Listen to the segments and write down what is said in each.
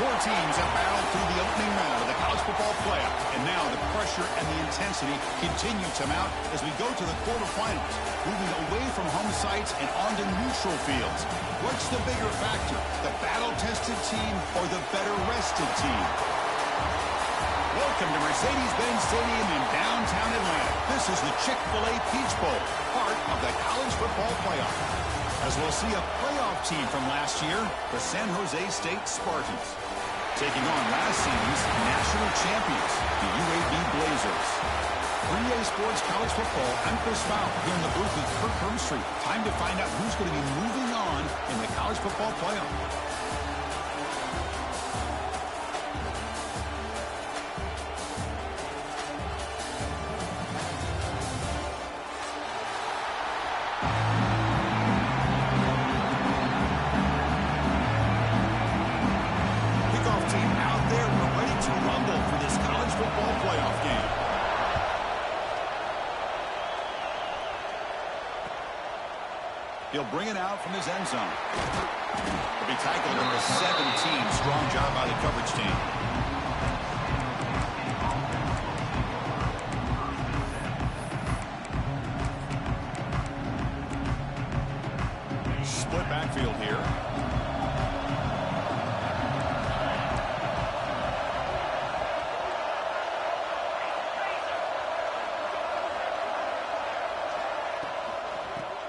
Four teams have battled through the opening round of the college football playoff, and now the pressure and the intensity continue to mount as we go to the quarterfinals, moving away from home sites and onto neutral fields. What's the bigger factor, the battle-tested team or the better-rested team? Welcome to Mercedes-Benz Stadium in downtown Atlanta. This is the Chick-fil-A Peach Bowl, part of the college football playoff. As we'll see a playoff team from last year, the San Jose State Spartans, taking on last season's national champions, the UAB Blazers. 3A Sports College Football, I'm Chris Fowl, here in the booth with Kirk Hermstreet. Time to find out who's going to be moving on in the college football playoff. He'll bring it out from his end zone. He'll be tackled at the 17. Strong job by the coverage team. Split backfield here.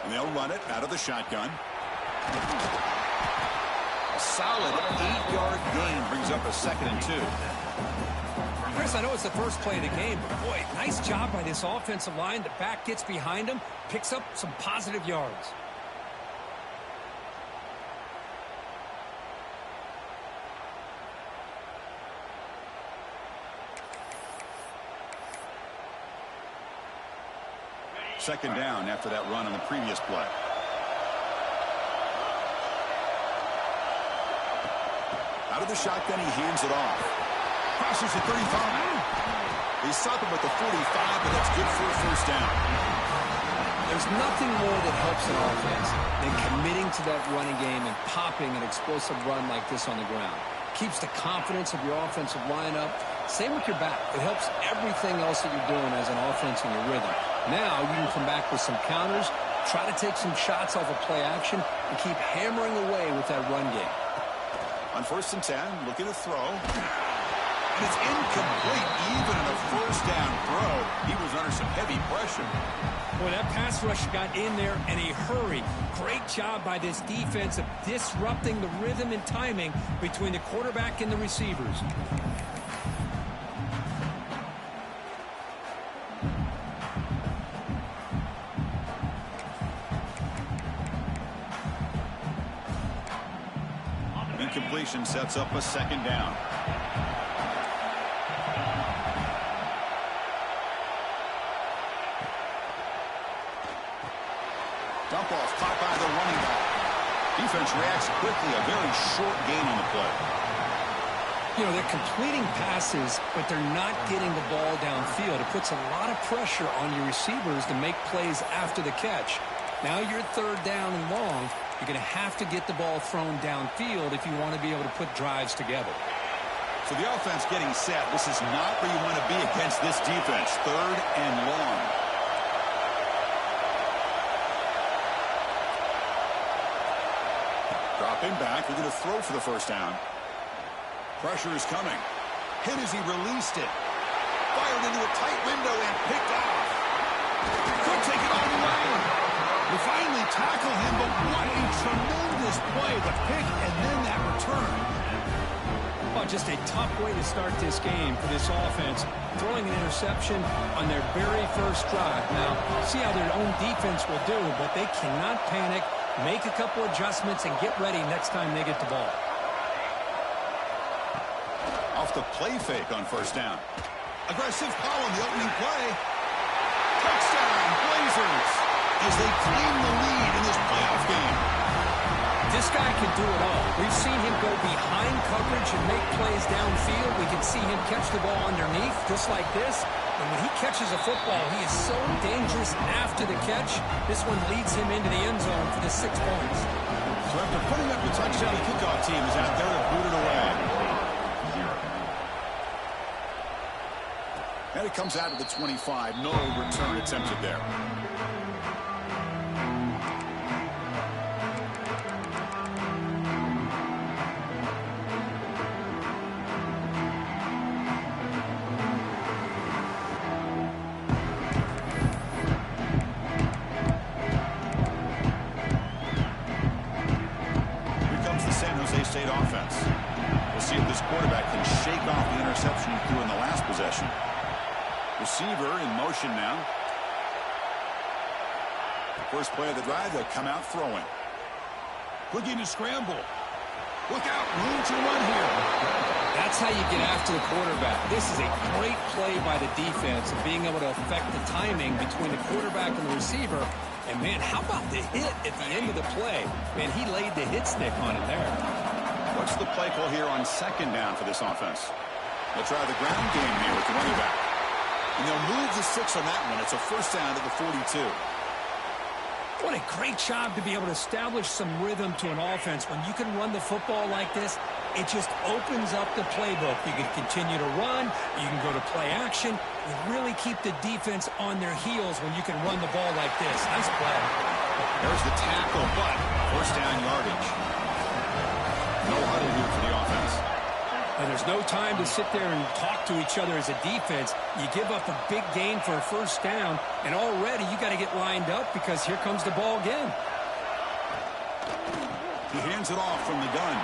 And they'll run it out of the shotgun. A solid 8-yard gain brings up a 2nd and 2. Chris, I know it's the first play of the game, but boy, nice job by this offensive line. The back gets behind him, picks up some positive yards. Second down after that run on the previous play. Out of the shotgun, he hands it off. Crosses at 35. He stopped him at the 45, but that's good for a first down. There's nothing more that helps an offense than committing to that running game and popping an explosive run like this on the ground. Keeps the confidence of your offensive lineup. Same with your back. It helps everything else that you're doing as an offense in your rhythm. Now you can come back with some counters, try to take some shots off of play action, and keep hammering away with that run game. On 1st and 10, looking to throw. And it's incomplete, even in a first down throw. He was under some heavy pressure. Boy, that pass rush got in there in a hurry. Great job by this defense of disrupting the rhythm and timing between the quarterback and the receivers. Incompletion sets up a 2nd down. Dump off caught by the running back. Defense reacts quickly. A very short gain on the play. You know, they're completing passes, but they're not getting the ball downfield. It puts a lot of pressure on your receivers to make plays after the catch. Now you're 3rd down and long. You're going to have to get the ball thrown downfield if you want to be able to put drives together. So the offense getting set. This is not where you want to be against this defense. 3rd and long. Dropping back. We're going to throw for the first down. Pressure is coming. Hit as he released it. Fired into a tight window and picked off. Could take it all the way. We finally tackle him, but what a tremendous play. The pick and then that return. Oh, just a tough way to start this game for this offense. Throwing an interception on their very first drive. Now, see how their own defense will do, but they cannot panic, make a couple adjustments, and get ready next time they get the ball. Off the play fake on first down. Aggressive call on the opening play. Touchdown, Blazers, as they claim the lead in this playoff game. This guy can do it all. We've seen him go behind coverage and make plays downfield. We can see him catch the ball underneath, just like this. And when he catches a football, he is so dangerous after the catch. This one leads him into the end zone for the 6 points. So after putting up the touchdown, the kickoff team is out there to boot it away. And it comes out to the 25. No return attempted there. State offense. We'll see if this quarterback can shake off the interception he threw in the last possession. Receiver in motion now. First play of the drive, they'll come out throwing. Looking to scramble. Look out, room to run here. That's how you get after the quarterback. This is a great play by the defense of being able to affect the timing between the quarterback and the receiver. And, man, how about the hit at the end of the play? Man, he laid the hit stick on it there. What's the play call here on second down for this offense? They'll try the ground game here with the running back. And they'll move the 6 on that one. It's a first down to the 42. What a great job to be able to establish some rhythm to an offense. When you can run the football like this, it just opens up the playbook. You can continue to run. You can go to play action. You really keep the defense on their heels when you can run the ball like this. Nice play. There's the tackle, but first down yardage. No huddle here for the offense. And there's no time to sit there and talk to each other as a defense. You give up a big gain for a first down, and already you got to get lined up because here comes the ball again. He hands it off from the gun.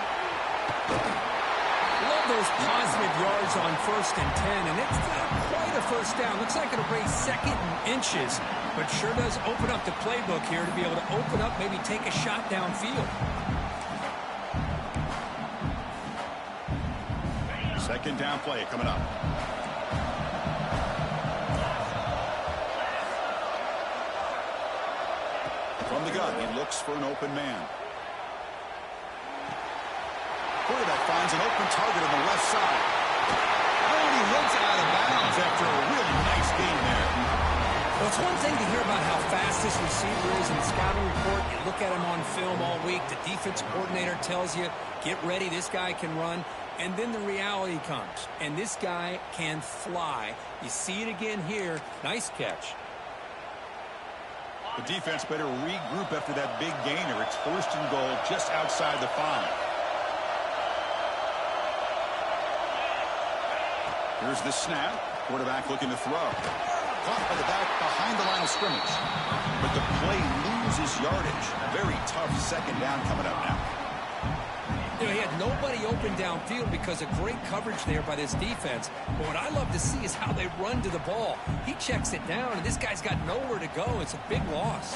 Love those positive yards on 1st and 10, and it's not quite a first down. Looks like it'll raise second and inches, but sure does open up the playbook here to be able to open up, maybe take a shot downfield. Second down play coming up. From the gun, he looks for an open man. Quarterback finds an open target on the left side. Oh, and he runs out of bounds after a really nice game there. Well, it's one thing to hear about how fast this receiver is in the scouting report. You look at him on film all week. The defense coordinator tells you, get ready, this guy can run. And then the reality comes, and this guy can fly. You see it again here. Nice catch. The defense better regroup after that big gainer. It's first and goal just outside the 5. Here's the snap. Quarterback looking to throw. Caught by the back behind the line of scrimmage. But the play loses yardage. Very tough second down coming up now. You know, he had nobody open downfield because of great coverage there by this defense. But what I love to see is how they run to the ball. He checks it down, and this guy's got nowhere to go. It's a big loss.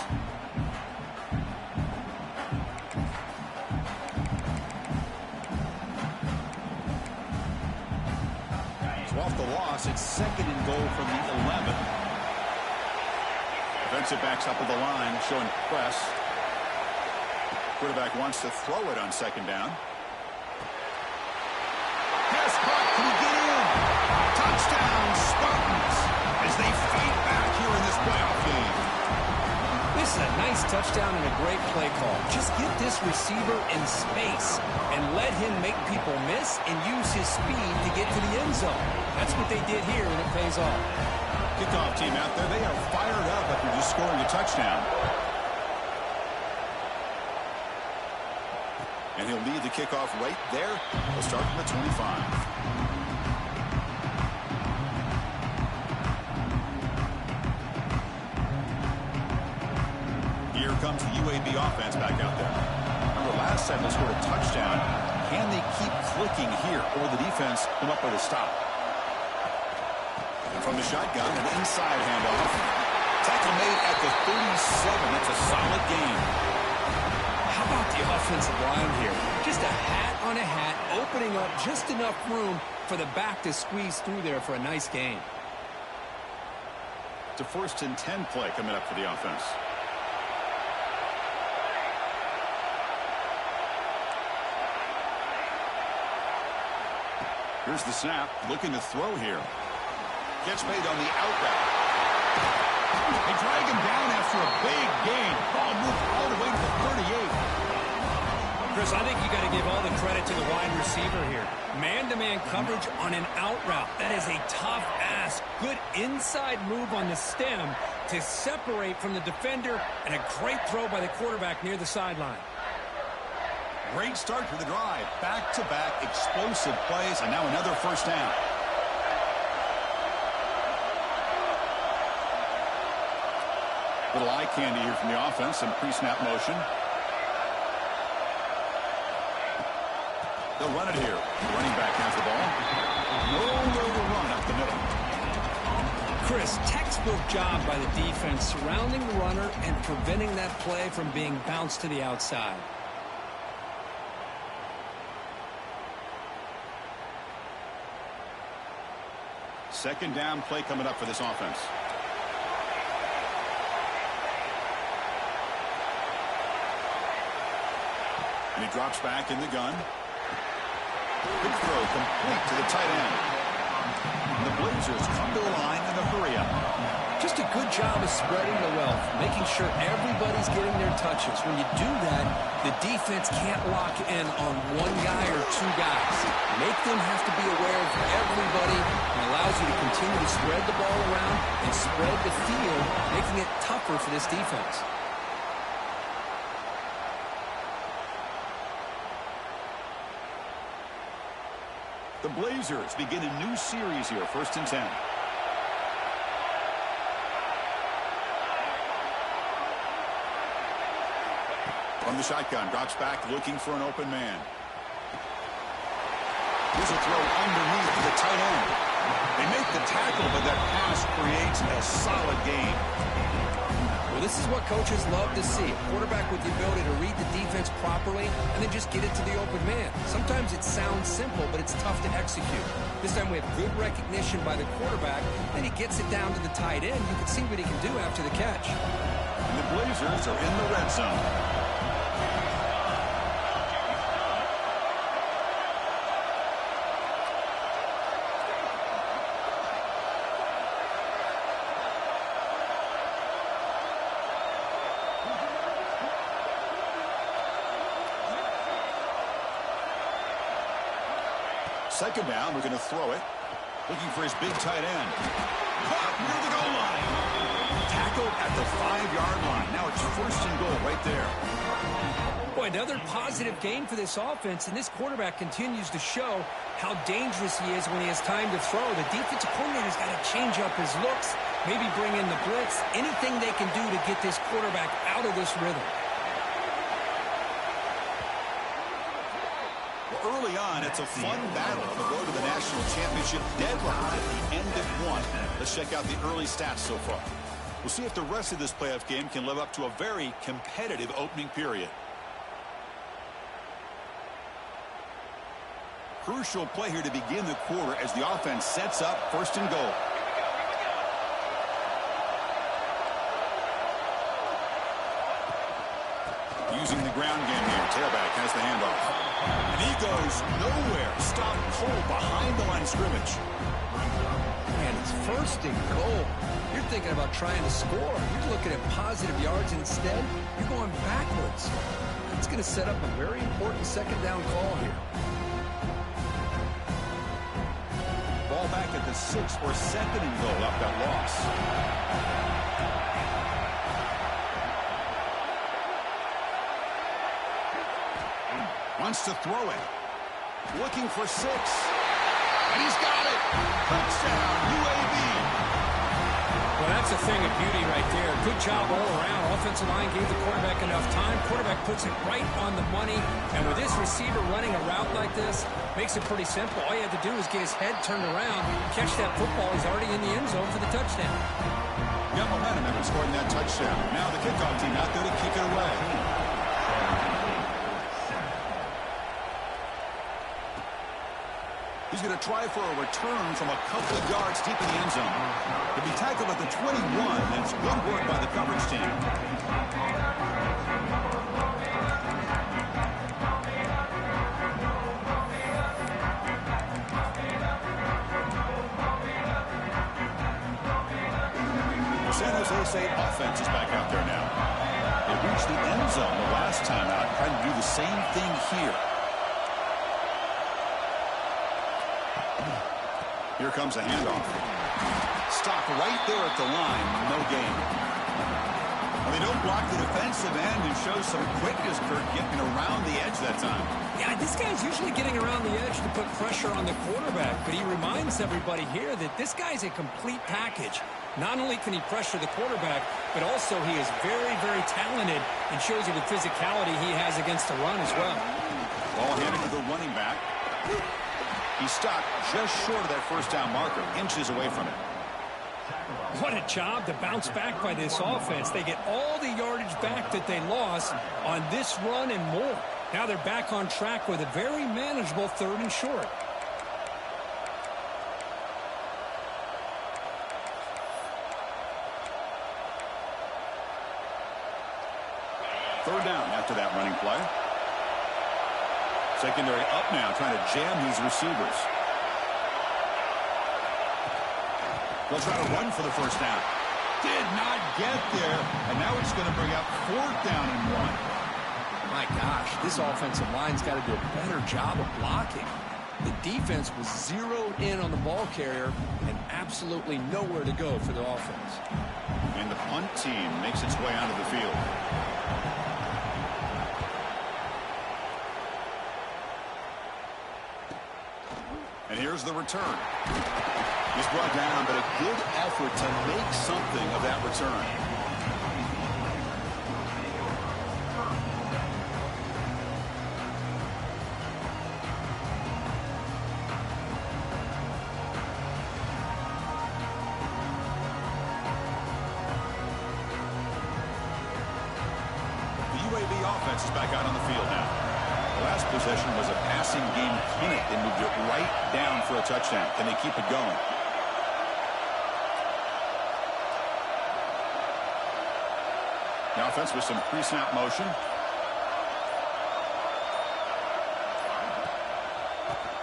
So off the loss, it's second and goal from the 11. Defensive backs up at the line, showing press. Quarterback wants to throw it on second down. Pass caught. Can he get in? Touchdown, Spartans, as they fight back here in this playoff game. This is a nice touchdown and a great play call. Just get this receiver in space and let him make people miss and use his speed to get to the end zone. That's what they did here, and it pays off. Kickoff team out there, they are fired up after just scoring a touchdown. And he'll lead the kickoff right there. He'll start from the 25. Here comes the UAB offense back out there. Remember last time they scored a touchdown. Can they keep clicking here, or will the defense come up with a stop? And from the shotgun, an inside handoff. Tackle made at the 37. That's a solid game. How about the offensive line here? Just a hat on a hat, opening up just enough room for the back to squeeze through there for a nice gain. It's a 1st and 10 play coming up for the offense. Here's the snap, looking to throw here. Catch made on the out route. They drag him down after a big gain. Ball moved all the way to the 38. Chris, I think you got to give all the credit to the wide receiver here. Man-to-man coverage on an out route. That is a tough ask Good inside move on the stem to separate from the defender, and a great throw by the quarterback near the sideline. Great start to the drive. Back-to-back explosive plays, and now another first down. Little eye candy here from the offense in pre-snap motion. They'll run it here. Running back has the ball. Nowhere to run up the middle. Chris, textbook job by the defense surrounding the runner and preventing that play from being bounced to the outside. Second down play coming up for this offense. And he drops back in the gun. Big throw complete to the tight end. The Blazers come to the line in a hurry-up. Just a good job of spreading the wealth, making sure everybody's getting their touches. When you do that, the defense can't lock in on one guy or two guys. Make them have to be aware of everybody, and allows you to continue to spread the ball around and spread the field, making it tougher for this defense. The Blazers begin a new series here, 1st and 10. From the shotgun, drops back looking for an open man. Here's a throw underneath to the tight end. They make the tackle, but that pass creates a solid gain. Well, this is what coaches love to see. A quarterback with the ability to read the defense properly and then just get it to the open man. Sometimes it sounds simple, but it's tough to execute. This time we have good recognition by the quarterback, then he gets it down to the tight end. You can see what he can do after the catch. And the Blazers are in the red zone. Second down, we're going to throw it. Looking for his big tight end. Caught near the goal line. Tackled at the 5-yard line. Now it's 1st and goal right there. Boy, another positive game for this offense, and this quarterback continues to show how dangerous he is when he has time to throw. The defensive coordinator's got to change up his looks, maybe bring in the blitz, anything they can do to get this quarterback out of this rhythm. Early on, it's a fun battle on the road to the national championship, deadlocked at the end at 1. Let's check out the early stats so far. We'll see if the rest of this playoff game can live up to a very competitive opening period. Crucial play here to begin the quarter as the offense sets up 1st and goal. Using the ground game here. Tailback has the handoff. And he goes nowhere. Stopped cold behind the line of scrimmage. Man, it's 1st and goal. You're thinking about trying to score. You're looking at positive yards instead. You're going backwards. It's going to set up a very important 2nd down call here. Ball back at the 6 or 2nd and goal up that loss. Wants to throw it. Looking for 6. And he's got it. Touchdown, UAB. Well, that's a thing of beauty right there. Good job all around. Offensive line gave the quarterback enough time. Quarterback puts it right on the money. And with this receiver running a route like this, makes it pretty simple. All you have to do is get his head turned around, catch that football. He's already in the end zone for the touchdown. Got momentum after scoring that touchdown. Now the kickoff team out there to kick it away. He's going to try for a return from a couple of yards deep in the end zone. He'll be tackled at the 21. That's good work by the coverage team. The San Jose State offense is back out there now. They reached the end zone the last time out, trying to do the same thing here. Here comes a handoff. stop right there at the line. No gain. Well, they don't block the defensive end and show some quickness, Kurt, getting around the edge that time. Yeah, this guy's usually getting around the edge to put pressure on the quarterback, but he reminds everybody here that this guy's a complete package. Not only can he pressure the quarterback, but also he is very, very talented and shows you the physicality he has against the run as well. Ball handed to the running back. He stopped just short of that first down marker, inches away from it. What a job to bounce back by this offense. They get all the yardage back that they lost on this run and more. Now they're back on track with a very manageable 3rd and short. Third down after that running play. Secondary up now, trying to jam these receivers. They'll try to run for the first down. Did not get there, and now it's going to bring up 4th down and 1. My gosh, this offensive line's got to do a better job of blocking. The defense was zeroed in on the ball carrier and absolutely nowhere to go for the offense. And the punt team makes its way onto the field. And here's the return. He's brought down, but a good effort to make something of that return. The UAB offense is back out on the field now. The last possession was a passing game clinic. They moved it right down for a touchdown. Can they keep it going? The offense with some pre-snap motion.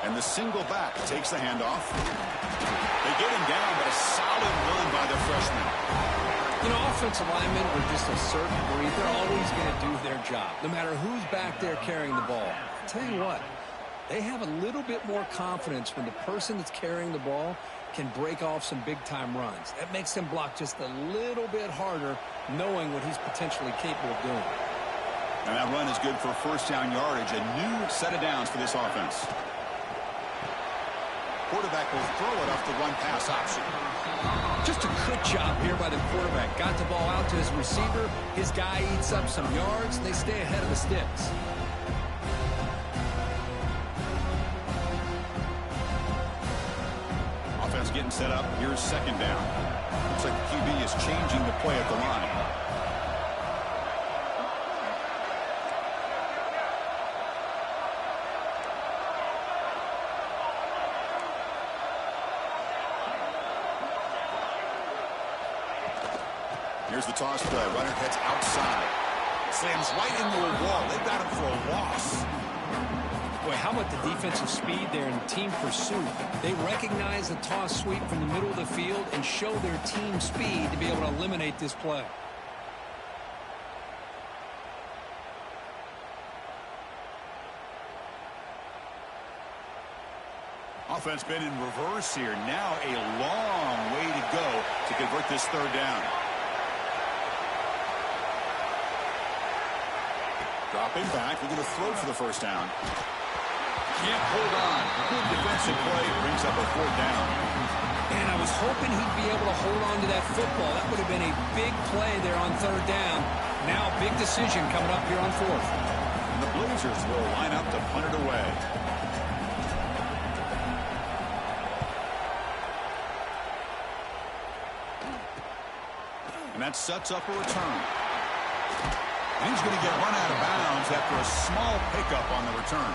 And the single back takes the handoff. They get him down, but a solid run by the freshman. You know, offensive linemen are just a certain breed. They're always going to do their job, no matter who's back there carrying the ball. I'll tell you what, they have a little bit more confidence when the person that's carrying the ball can break off some big-time runs. That makes them block just a little bit harder, knowing what he's potentially capable of doing. And that run is good for first down yardage, a new set of downs for this offense. Quarterback will throw it off the run-pass option. Just a good job here by the quarterback. Got the ball out to his receiver. His guy eats up some yards. They stay ahead of the sticks. Offense getting set up. Here's second down. Looks like the QB is changing the play at the line. Here's the toss play. Runner heads outside. Slams right into a wall. They've got him for a loss. Boy, how about the defensive speed there in team pursuit? They recognize the toss sweep from the middle of the field and show their team speed to be able to eliminate this play. Offense been in reverse here. Now a long way to go to convert this third down. Dropping back. They're going to throw for the first down. Can't hold on. Good defensive play. Brings up a fourth down. And I was hoping he'd be able to hold on to that football. That would have been a big play there on third down. Now big decision coming up here on fourth. And the Blazers will line up to punt it away. And that sets up a return. And he's going to get run out of bounds after a small pickup on the return.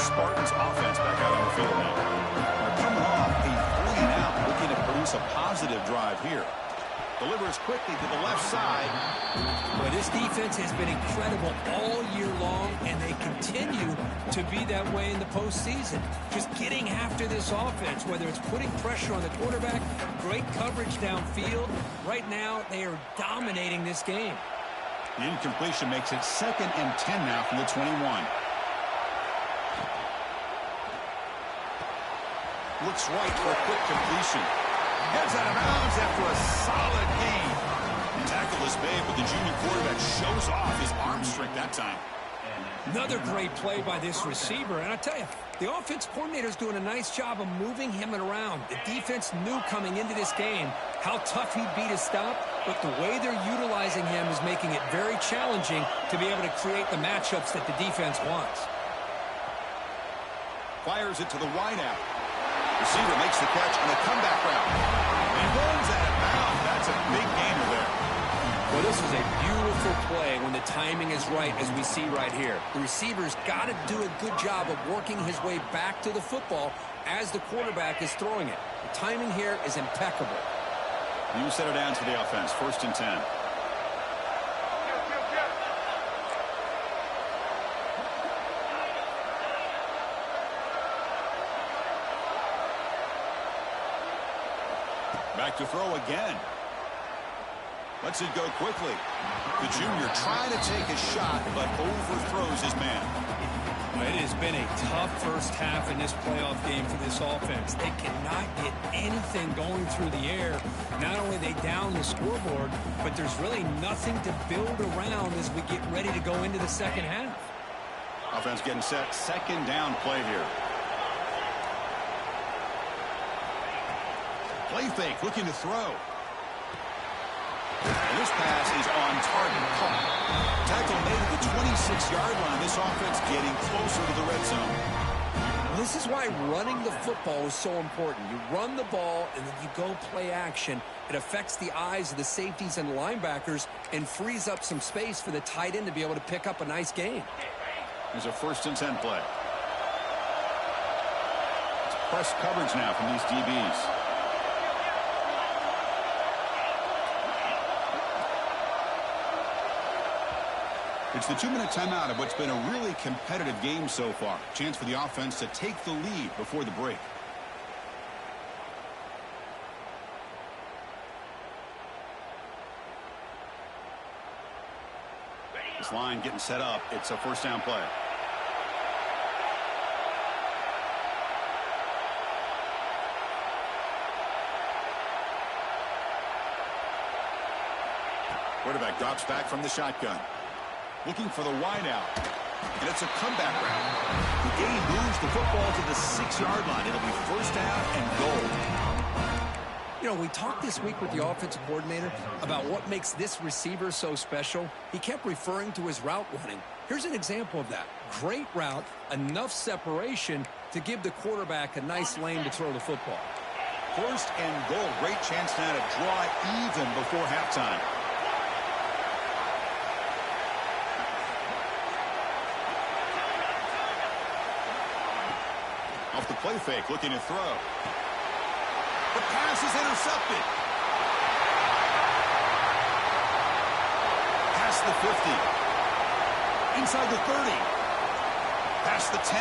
Spartans offense back out on the field now. They're coming off a 3-and-out, looking to produce a positive drive here. Delivers quickly to the left side. Well, this defense has been incredible all year long, and they continue to be that way in the postseason. Just getting after this offense, whether it's putting pressure on the quarterback, great coverage downfield. Right now, they are dominating this game. The incompletion makes it 2nd and 10 now from the 21. Looks right for a quick completion. Heads out of bounds after a solid gain. Tackle is made, but the junior quarterback shows off his arm strength that time. Another great play by this receiver. And I tell you, the offense coordinator's doing a nice job of moving him around. The defense knew coming into this game how tough he'd be to stop, but the way they're utilizing him is making it very challenging to be able to create the matchups that the defense wants. Fires it to the wideout. Receiver makes the catch on a comeback route. And runs out of bounds. That's a big gainer there. Well, this is a beautiful play when the timing is right, as we see right here. The receiver's got to do a good job of working his way back to the football as the quarterback is throwing it. The timing here is impeccable. You set it down to the offense. 1st and 10. Back to throw again. Lets it go quickly. The junior trying to take a shot, but overthrows his man. It has been a tough first half in this playoff game for this offense. They cannot get anything going through the air. Not only they down the scoreboard, but there's really nothing to build around as we get ready to go into the second half. Offense getting set. 2nd down play here. Play fake, looking to throw. And this pass is on target. Caught. Tackle made at the 26-yard line. This offense getting closer to the red zone. Well, this is why running the football is so important. You run the ball, and then you go play action. It affects the eyes of the safeties and linebackers and frees up some space for the tight end to be able to pick up a nice gain. There's a 1st and 10 play. It's press coverage now from these DBs. It's the 2-minute timeout of what's been a really competitive game so far. Chance for the offense to take the lead before the break. This line getting set up. It's a 1st down play. Quarterback drops back from the shotgun. Looking for the wideout. And it's a comeback route. The game moves the football to the 6-yard line. It'll be 1st down and goal. You know, we talked this week with the offensive coordinator about what makes this receiver so special. He kept referring to his route running. Here's an example of that. Great route, enough separation to give the quarterback a nice lane to throw the football. 1st and goal. Great chance now to draw even before halftime. Off the play fake, looking to throw. The pass is intercepted. Past the 50. Inside the 30. Past the 10.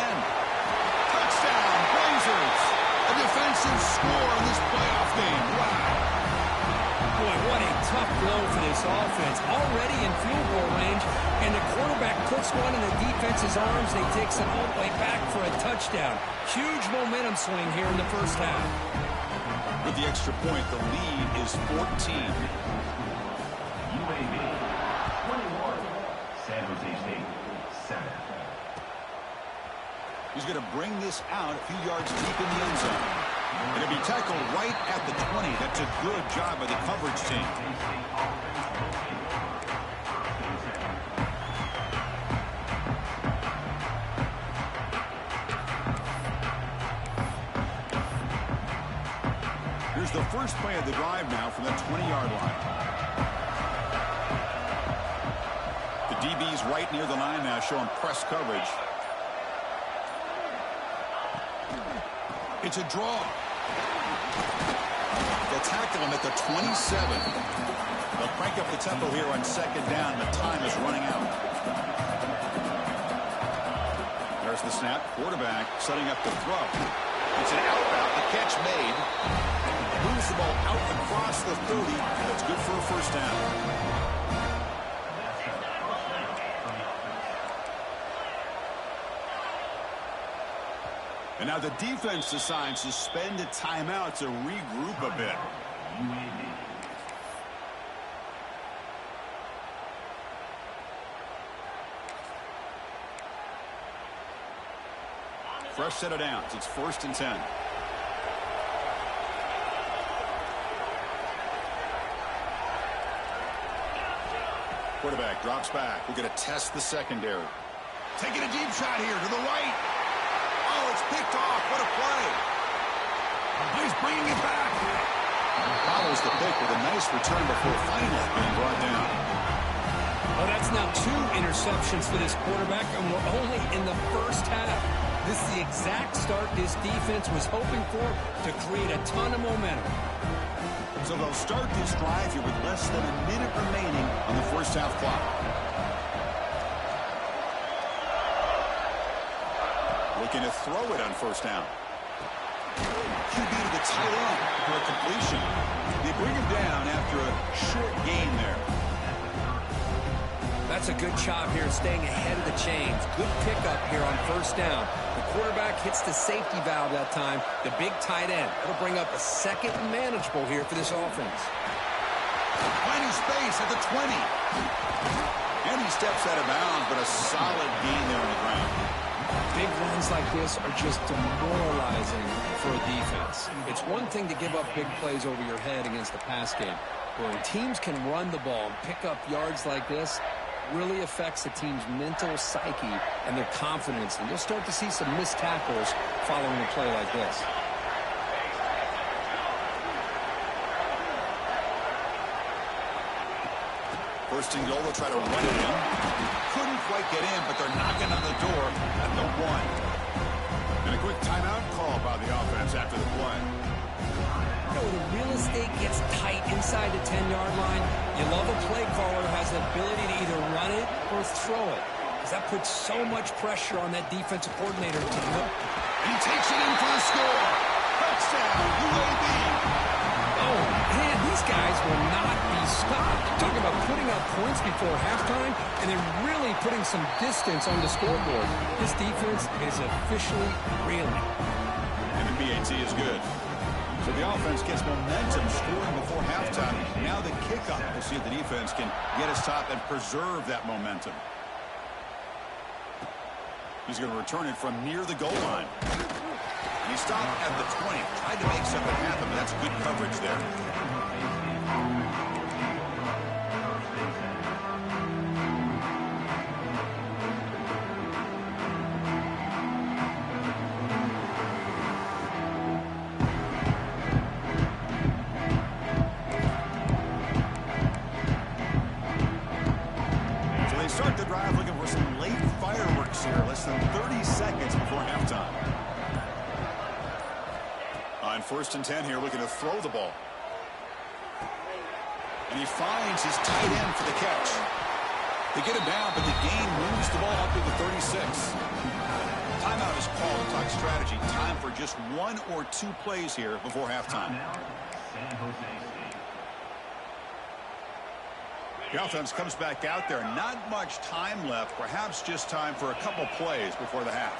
Touchdown, Blazers. A defensive score in this playoff game. Wow. Boy, what a tough blow for this offense. Already in field goal range, and the quarterback puts one in the defense's arms, and he takes it all the way back for a touchdown. Huge momentum swing here in the first half. With the extra point, the lead is 14. UAB 21, San Jose State 7. He's going to bring this out a few yards deep in the end zone. And it'll be tackled right at the 20. That's a good job by the coverage team. Here's the first play of the drive now from the 20-yard line. The DB's right near the line now, showing press coverage. It's a draw. They'll tackle him at the 27. They'll crank up the tempo here on second down. The time is running out. There's the snap. Quarterback setting up the throw. It's an out route. The catch made. Moves the ball out across the 30. That's good for a first down. And now the defense decides to spend a timeout to regroup a bit. UAB. Fresh set of downs. It's 1st and 10. Quarterback drops back. We're going to test the secondary. Taking a deep shot here to the right. Oh, it's picked off. What a play. He's bringing it back. Follows the pick with a nice return before finally being brought down. Well, that's now 2 interceptions for this quarterback, and we're only in the first half. This is the exact start this defense was hoping for to create a ton of momentum. So they'll start this drive here with less than a minute remaining on the first half clock. Looking to throw it on first down. QB to the tight end for a completion. They bring him down after a short gain there. That's a good job here staying ahead of the chains. Good pickup here on first down. The quarterback hits the safety valve that time. The big tight end. It'll bring up a second and manageable here for this offense. Finding space at the 20. And he steps out of bounds, but a solid gain there on the ground. Big runs like this are just demoralizing for a defense. It's one thing to give up big plays over your head against the pass game. But when teams can run the ball and pick up yards like this, really affects the team's mental psyche and their confidence. And you'll start to see some missed tackles following a play like this. First and goal, they'll try to run it in. Couldn't quite get in, but they're knocking on the door at the 1. And a quick timeout call by the offense after the play. When the real estate gets tight inside the 10-yard line, you love a play caller who has the ability to either run it or throw it, because that puts so much pressure on that defensive coordinator to look. And he takes it in for the score. Touchdown, UAB. Oh, man, these guys will not be stopped. Talking about putting up points before halftime and then really putting some distance on the scoreboard. This defense is officially reeling. And the PAT is good. So the offense gets momentum scoring before halftime. Now the kickoff. We'll see if the defense can get a stop and preserve that momentum. He's going to return it from near the goal line. And he stopped at the 20. Tried to make something happen, but that's good coverage there. Start the drive looking for some late fireworks here. Less than 30 seconds before halftime. On 1st and 10 here, looking to throw the ball. And he finds his tight end for the catch. They get him down, but the gain moves the ball up to the 36. Timeout is called to talk strategy. Time for just 1 or 2 plays here before halftime. San Jose State. The offense comes back out there. Not much time left. Perhaps just time for a couple plays before the half.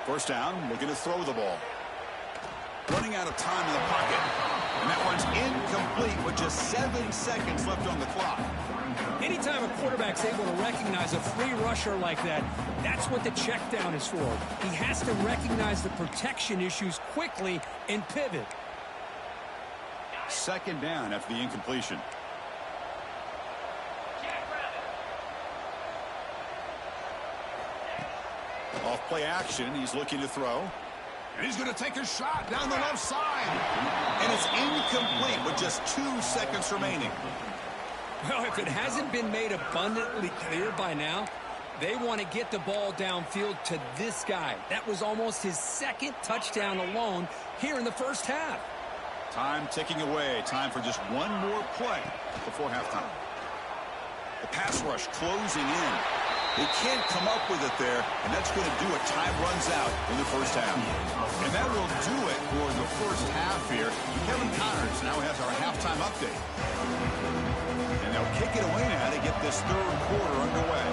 First down, looking to throw the ball. Running out of time in the pocket. And that one's incomplete with just 7 seconds left on the clock. Anytime a quarterback's able to recognize a free rusher like that, that's what the check down is for. He has to recognize the protection issues quickly and pivot. Second down after the incompletion. Off play action. He's looking to throw. And he's going to take a shot down the left side. And it's incomplete with just 2 seconds remaining. Well, if it hasn't been made abundantly clear by now, They want to get the ball downfield to this guy. That was almost his second touchdown alone here in the first half. Time ticking away. Time for just one more play before halftime. The pass rush closing in. They can't come up with it there, and that's going to do it. Time runs out in the first half. And that will do it for the first half here. Kevin Connors now has our halftime update. And they'll kick it away now to get this third quarter underway.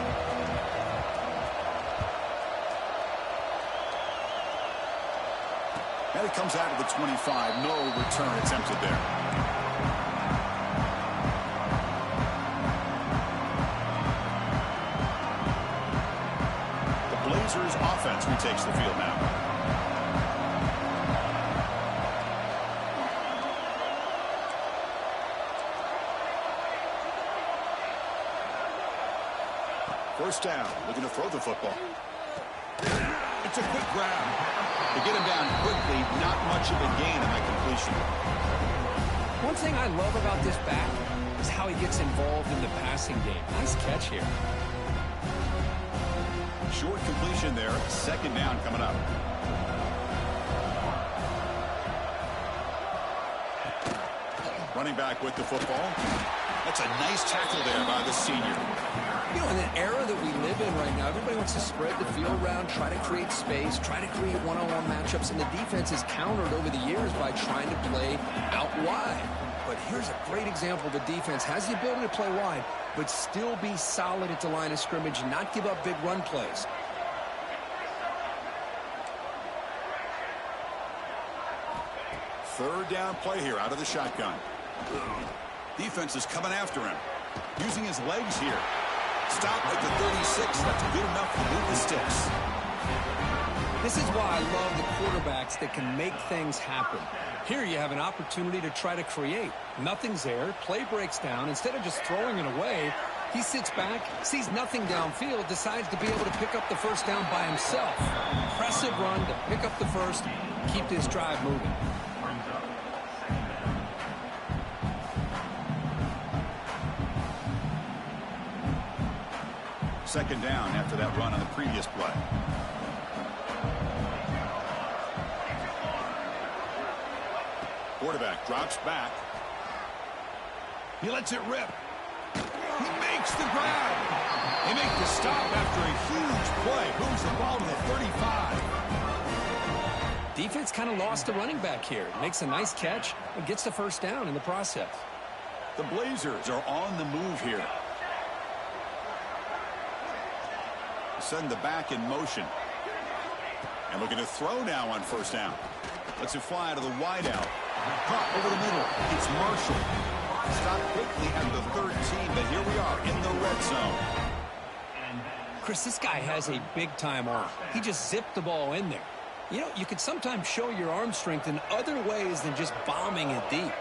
And it comes out of the 25. No return attempted there. Blazers offense retakes the field now. First down, looking to throw the football. It's a quick grab. To get him down quickly, not much of a gain in that completion. One thing I love about this back is how he gets involved in the passing game. Nice catch here. Short completion there. Second down coming up. Running back with the football. That's a nice tackle there by the senior. You know, in an era that we live in right now, everybody wants to spread the field around, try to create space, try to create one-on-one matchups, and the defense has countered over the years by trying to play out wide. But here's a great example of a defense has the ability to play wide, but still be solid at the line of scrimmage and not give up big run plays. Third down play here out of the shotgun. Defense is coming after him. Using his legs here. Stop at the 36. That's good enough to move the sticks. This is why I love the quarterbacks that can make things happen. Here you have an opportunity to try to create. Nothing's there. Play breaks down. Instead of just throwing it away, he sits back, sees nothing downfield, decides to be able to pick up the first down by himself. Impressive run to pick up the first, keep this drive moving. Second down after that run on the previous play. Quarterback drops back. He lets it rip. He makes the grab. They make the stop after a huge play. Moves the ball to the 35. Defense kind of lost the running back here. Makes a nice catch and gets the first down in the process. The Blazers are on the move here. Send the back in motion. And looking to throw now on first down. Lets it fly to the wideout. Caught over the middle. It's Marshall. Stopped quickly at the 13, but here we are in the red zone. Chris, this guy has a big-time arm. He just zipped the ball in there. You know, you could sometimes show your arm strength in other ways than just bombing it deep.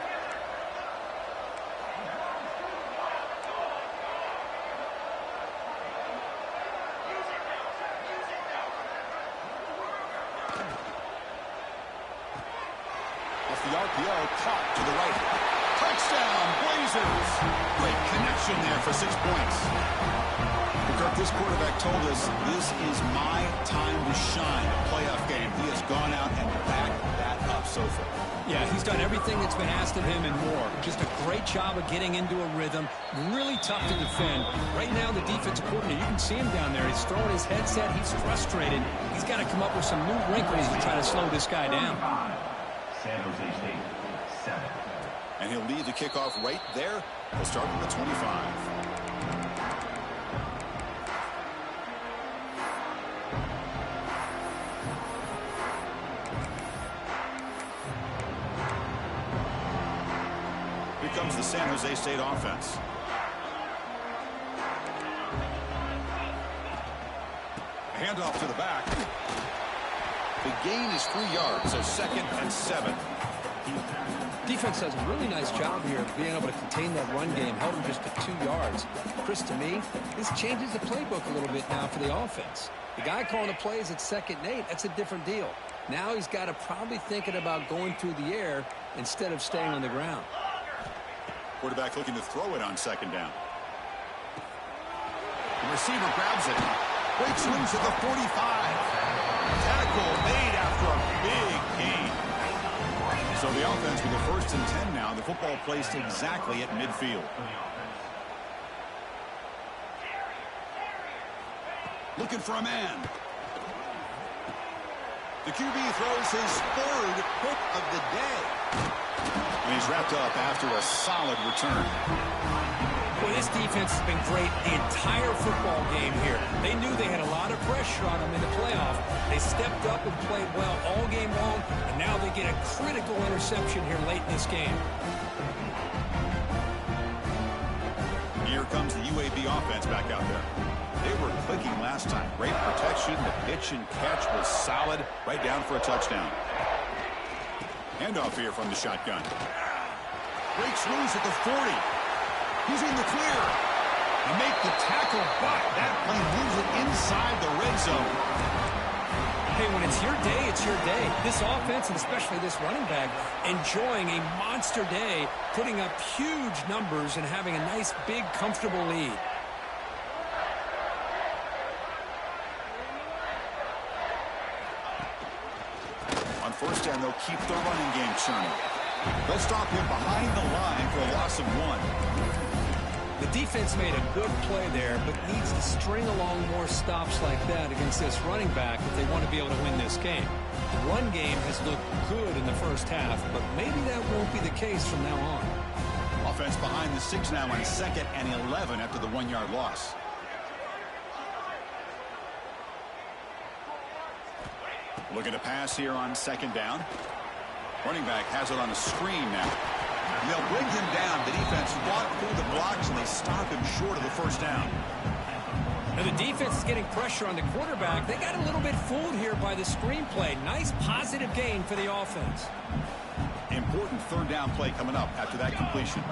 Off the RPO, caught to the right. Touchdown, Blazers! Great connection there for 6 points. Kirk, this quarterback told us this is my time to shine. A playoff game. He has gone out and backed that up so far. Yeah, he's done everything that's been asked of him and more. Just a great job of getting into a rhythm. Really tough to defend. Right now, the defensive coordinator, you can see him down there. He's throwing his headset. He's frustrated. He's got to come up with some new wrinkles to try to slow this guy down. San Jose State, 7. And he'll lead the kickoff right there. He'll start from the 25. Here comes the San Jose State offense. A handoff to the back. The gain is 3 yards, so 2nd and 7. Defense does a really nice job here of being able to contain that run game, held him just to 2 yards. Chris, to me, this changes the playbook a little bit now for the offense. The guy calling the plays at 2nd and 8, that's a different deal. Now he's got to probably thinking about going through the air instead of staying on the ground. Quarterback looking to throw it on 2nd down. The receiver grabs it. Breaks loose at the 45. Tackle made after a big gain. So the offense with the 1st and 10 now. The football placed exactly at midfield. Looking for a man. The QB throws his 3rd pick of the day. And he's wrapped up after a solid return. Well, this defense has been great the entire football game here. They knew they had a lot of pressure on them in the playoff. They stepped up and played well all game long, and now they get a critical interception here late in this game. Here comes the UAB offense back out there. They were clicking last time. Great protection. The pitch and catch was solid. Right down for a touchdown. Handoff here from the shotgun. Breaks loose at the 40. He's in the clear. And make the tackle, but that play moves it inside the red zone. Hey, when it's your day, it's your day. This offense, and especially this running back, enjoying a monster day, putting up huge numbers and having a nice, big, comfortable lead. On 1st down, they'll keep the running game churning. They'll stop him behind the line for a loss of 1. The defense made a good play there, but needs to string along more stops like that against this running back if they want to be able to win this game. The run game has looked good in the 1st half, but maybe that won't be the case from now on. Offense behind the 6 now on 2nd and 11 after the 1-yard loss. Looking to pass here on 2nd down. Running back has it on a screen now. They'll bring him down. The defense walk through the blocks, and they stop him short of the 1st down. Now the defense is getting pressure on the quarterback. They got a little bit fooled here by the screenplay. Nice positive gain for the offense. Important 3rd down play coming up after that completion.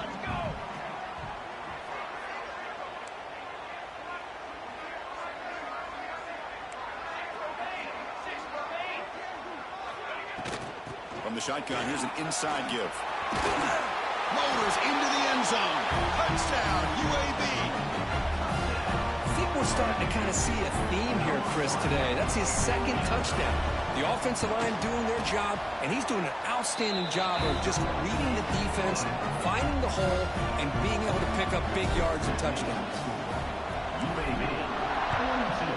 From the shotgun, here's an inside give. Motors into the end zone. Touchdown, UAB. I think we're starting to kind of see a theme here, Chris, today. That's his 2nd touchdown. The offensive line doing their job, and he's doing an outstanding job of just reading the defense, finding the hole, and being able to pick up big yards and touchdowns. UAB 42.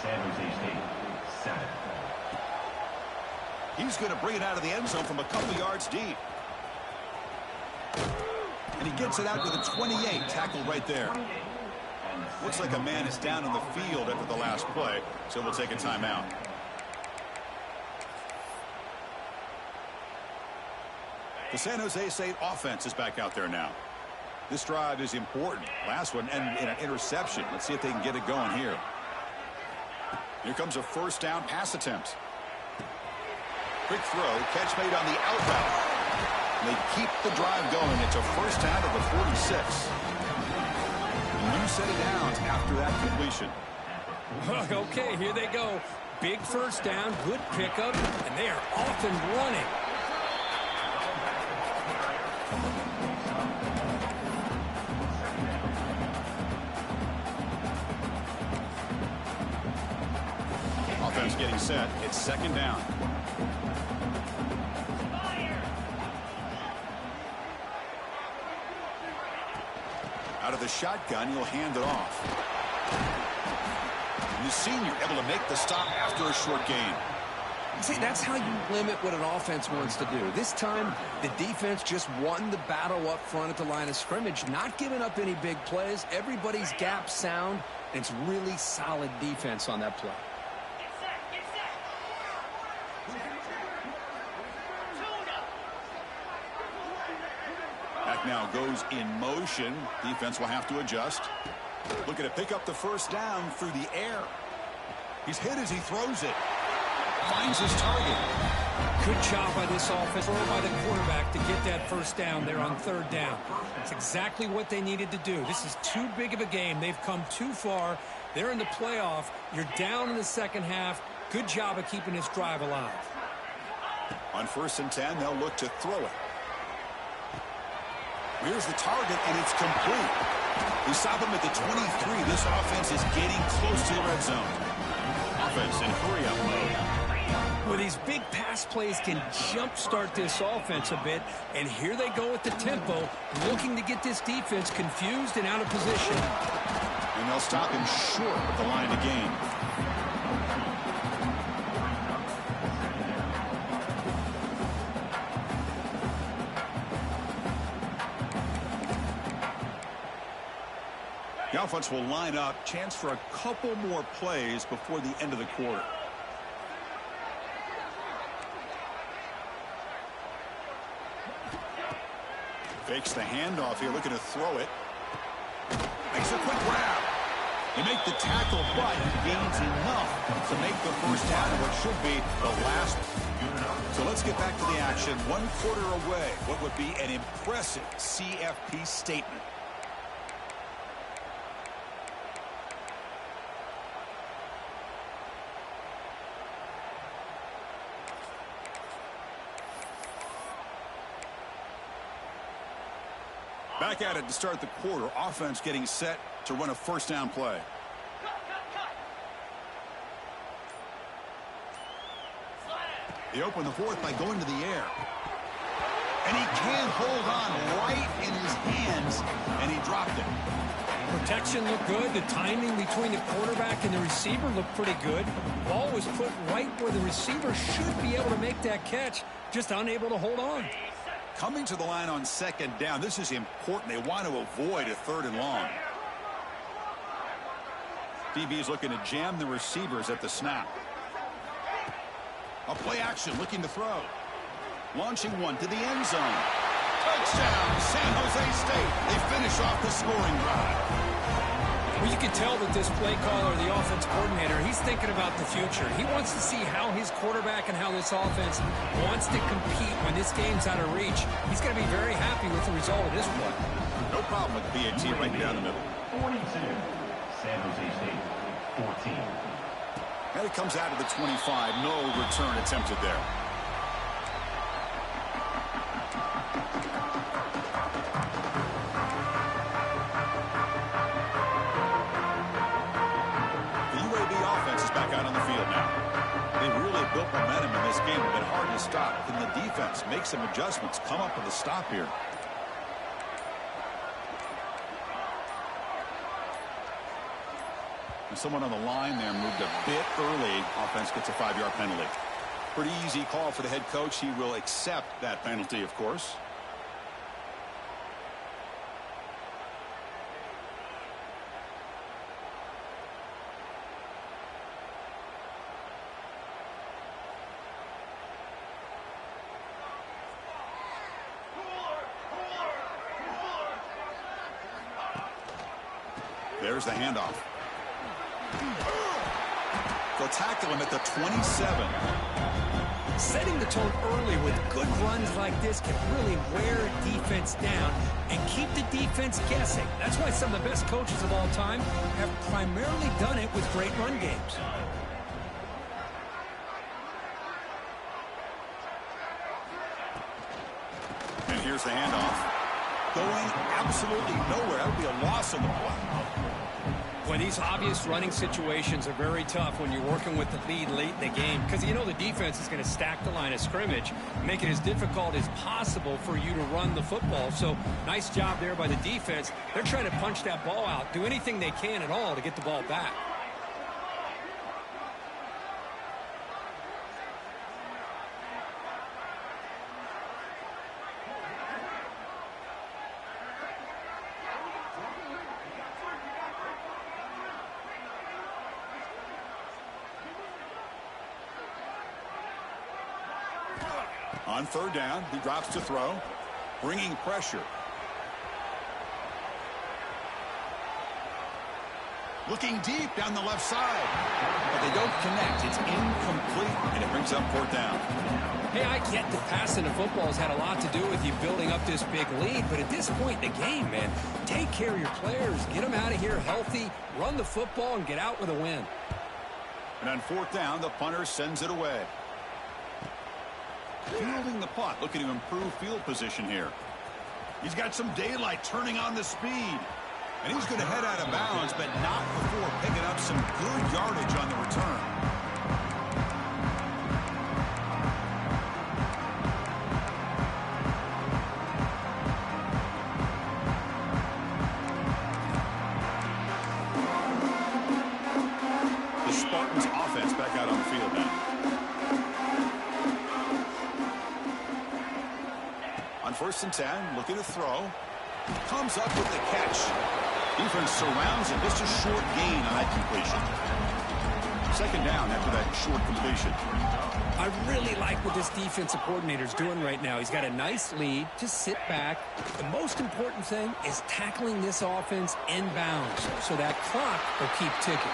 San Jose State 7. He's going to bring it out of the end zone from a couple yards deep. And he gets it out to the 28, tackled right there. Looks like a man is down on the field after the last play, so we'll take a timeout. The San Jose State offense is back out there now. This drive is important. Last one ended in an interception. Let's see if they can get it going here. Here comes a 1st down pass attempt. Quick throw, catch made on the out route. They keep the drive going. It's a 1st down at the 46. New set of downs after that completion. Okay, here they go. Big 1st down, good pickup, and they are off and running. Offense getting set. It's 2nd down. Out of the shotgun, he'll hand it off. And the senior able to make the stop after a short gain. See, that's how you limit what an offense wants to do. This time, the defense just won the battle up front at the line of scrimmage, not giving up any big plays. Everybody's gap sound, and it's really solid defense on that play. Now goes in motion. Defense will have to adjust. Looking to pick up the 1st down through the air. He's hit as he throws it. Finds his target. Good job by this offense, or by the quarterback, to get that 1st down there on 3rd down. That's exactly what they needed to do. This is too big of a game. They've come too far. They're in the playoff. You're down in the 2nd half. Good job of keeping this drive alive. On 1st and 10, they'll look to throw it. Here's the target, and it's complete. We stop him at the 23. This offense is getting close to the red zone. Offense in hurry-up mode. Well, these big pass plays can jumpstart this offense a bit, and here they go with the tempo, looking to get this defense confused and out of position. And they'll stop him short of the line to gain. The offense will line up. Chance for a couple more plays before the end of the quarter. Fakes the handoff here, looking to throw it. Makes a quick grab. They make the tackle, but he gains enough to make the first down of what should be the last. So let's get back to the action. 1 quarter away. What would be an impressive CFP statement. Back at it to start the quarter. Offense getting set to run a first down play. They open the fourth by going to the air. And he can't hold on right in his hands, and he dropped it. Protection looked good. The timing between the quarterback and the receiver looked pretty good. Ball was put right where the receiver should be able to make that catch, just unable to hold on. Coming to the line on second down. This is important. They want to avoid a 3rd and long. DB is looking to jam the receivers at the snap. A play action, looking to throw. Launching one to the end zone. Touchdown, San Jose State. They finish off the scoring drive. Well, you can tell that this play caller, the offense coordinator, he's thinking about the future. He wants to see how his quarterback and how this offense wants to compete when this game's out of reach. He's going to be very happy with the result of this play. No problem with the PAT right down the middle. 42, San Jose State, 14. And it comes out of the 25. No return attempted there. Back out on the field now. They really built momentum in this game. It's been hard to stop. Can the defense make some adjustments? Come up with a stop here. And someone on the line there moved a bit early. Offense gets a 5-yard penalty. Pretty easy call for the head coach. He will accept that penalty, of course. There's the handoff. They'll tackle him at the 27. Setting the tone early with good runs like this can really wear a defense down and keep the defense guessing. That's why some of the best coaches of all time have primarily done it with great run games. And here's the handoff. Going absolutely nowhere. That would be a loss on the play. Well, these obvious running situations are very tough when you're working with the lead late in the game because you know the defense is going to stack the line of scrimmage, make it as difficult as possible for you to run the football. So nice job there by the defense. They're trying to punch that ball out, do anything they can at all to get the ball back. On 3rd down, he drops to throw, bringing pressure. Looking deep down the left side. But they don't connect. It's incomplete, and it brings up 4th down. Hey, I get that passing the football has had a lot to do with you building up this big lead, but at this point in the game, man, take care of your players. Get them out of here healthy, run the football, and get out with a win. And on 4th down, the punter sends it away. Fielding the punt, looking to improve field position here. He's got some daylight, turning on the speed. And he's going to head out of bounds, but not before picking up some good yardage on the return. The Spartans offense back out on the field now. On 1st and 10, looking to throw. Comes up with the catch. Defense surrounds it. Just a short gain on that completion. 2nd down after that short completion. I really like what this defensive coordinator is doing right now. He's got a nice lead. Just sit back. The most important thing is tackling this offense in bounds so that clock will keep ticking.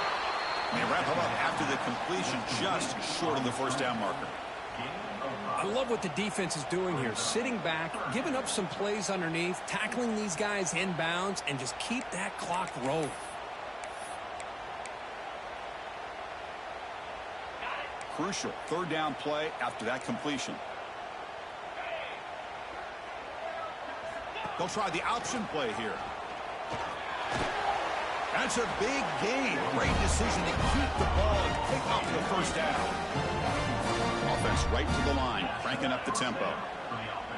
They wrap him up after the completion, just short of the 1st down marker. I love what the defense is doing here. Sitting back, giving up some plays underneath, tackling these guys in bounds, and just keep that clock rolling. Crucial 3rd down play after that completion. They'll try the option play here. That's a big gain. Great decision to keep the ball and pick up the 1st down. Offense right to the line, cranking up the tempo.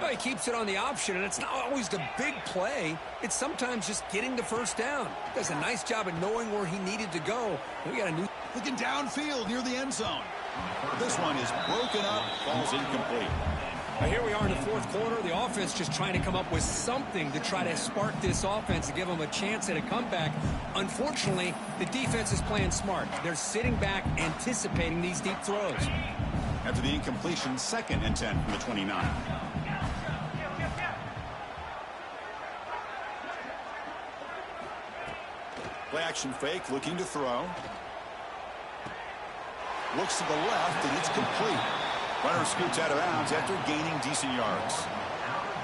Well, he keeps it on the option, and it's not always the big play. It's sometimes just getting the 1st down. Does a nice job of knowing where he needed to go. We got a new... Looking downfield near the end zone. This one is broken up, falls incomplete. Now here we are in the 4th quarter. The offense just trying to come up with something to try to spark this offense and give them a chance at a comeback. Unfortunately, the defense is playing smart. They're sitting back, anticipating these deep throws. After the incompletion, 2nd and 10 from the 29. Play action fake, looking to throw. Looks to the left, and it's complete. Runner scoots out of bounds after gaining decent yards.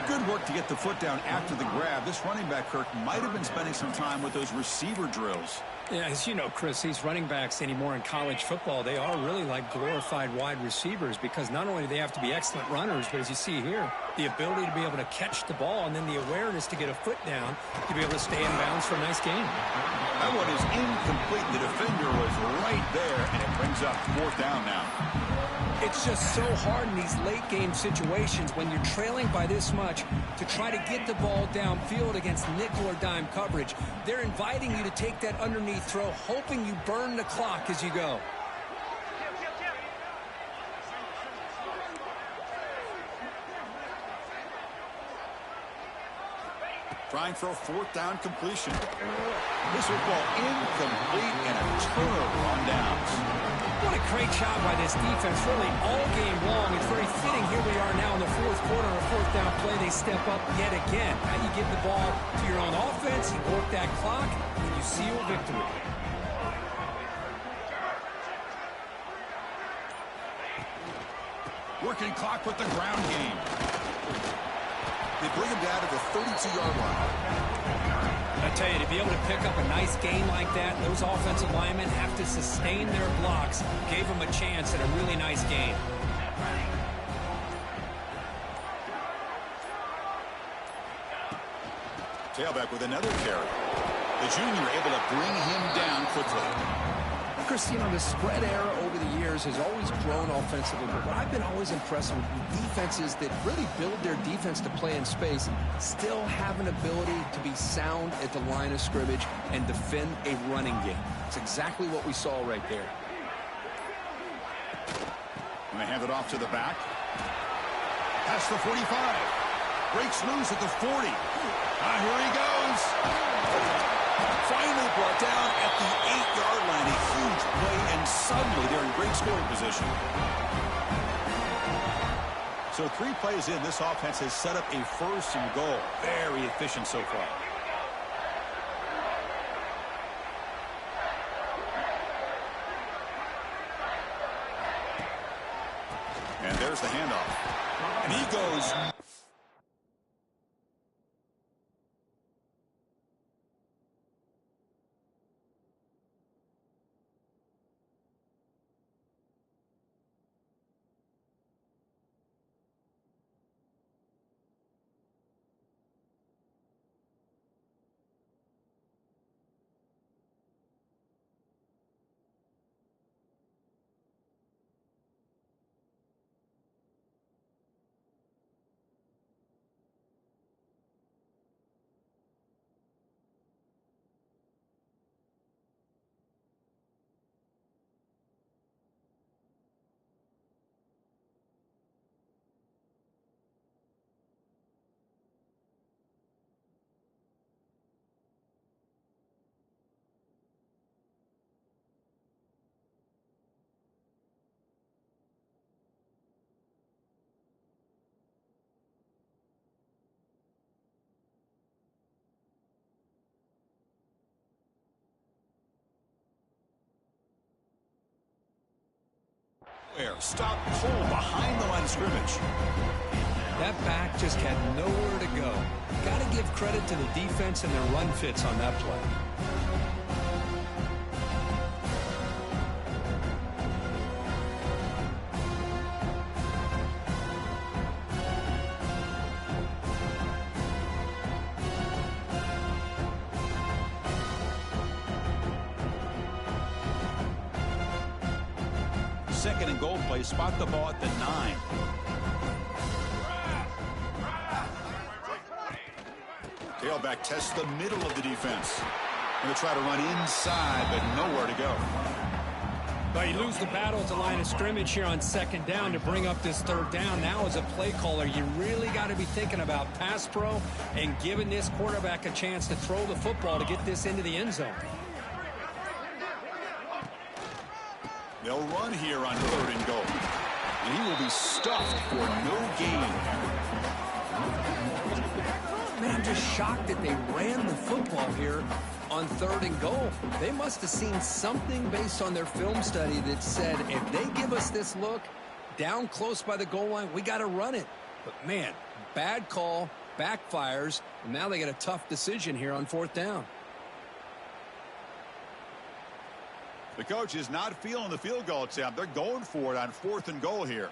Good work to get the foot down after the grab. This running back, Kirk, might have been spending some time with those receiver drills. Yeah, as you know, Chris, these running backs anymore in college football, they are really like glorified wide receivers because not only do they have to be excellent runners, but as you see here, the ability to be able to catch the ball and then the awareness to get a foot down to be able to stay in bounds for a nice gain. That one is incomplete. The defender was right there, and it brings up 4th down now. It's just so hard in these late game situations when you're trailing by this much to try to get the ball downfield against nickel or dime coverage. They're inviting you to take that underneath throw, hoping you burn the clock as you go. Trying for a 4th down completion. This will ball incomplete and a turnover on downs. What a great job by this defense, really all game long. It's very fitting. Here we are now in the 4th quarter, a 4th down play. They step up yet again. Now you give the ball to your own offense, you work that clock, and you seal victory. Working clock with the ground game. They bring him down to the 32-yard line. I tell you, to be able to pick up a nice gain like that, those offensive linemen have to sustain their blocks. Gave them a chance at a really nice gain. Tailback with another carry. The junior able to bring him down quickly. Christina, the spread era over the years has always grown offensively, but what I've been always impressed with defenses that really build their defense to play in space still have an ability to be sound at the line of scrimmage and defend a running game. It's exactly what we saw right there. And they hand it off to the back. Past the 45. Breaks loose at the 40. Here he goes. Finally brought down at the 8-yard line. A huge play, and suddenly they're in great scoring position. So 3 plays in, this offense has set up a 1st and goal. Very efficient so far. And there's the handoff. And he goes... Stop cold behind the line of scrimmage. That back just had nowhere to go. Got to give credit to the defense and their run fits on that play. Second and goal play. Spot the ball at the 9. Tailback tests the middle of the defense. Going to try to run inside, but nowhere to go. But you lose the battle at the line of scrimmage here on second down to bring up this third down. Now, as a play caller, you really got to be thinking about pass pro and giving this quarterback a chance to throw the football to get this into the end zone. They'll run here on third and goal. And he will be stuffed for no gain. Man, I'm just shocked that they ran the football here on third and goal. They must have seen something based on their film study that said, if they give us this look down close by the goal line, we got to run it. But, man, bad call, backfires, and now they get a tough decision here on fourth down. The coach is not feeling the field goal attempt. They're going for it on fourth and goal here.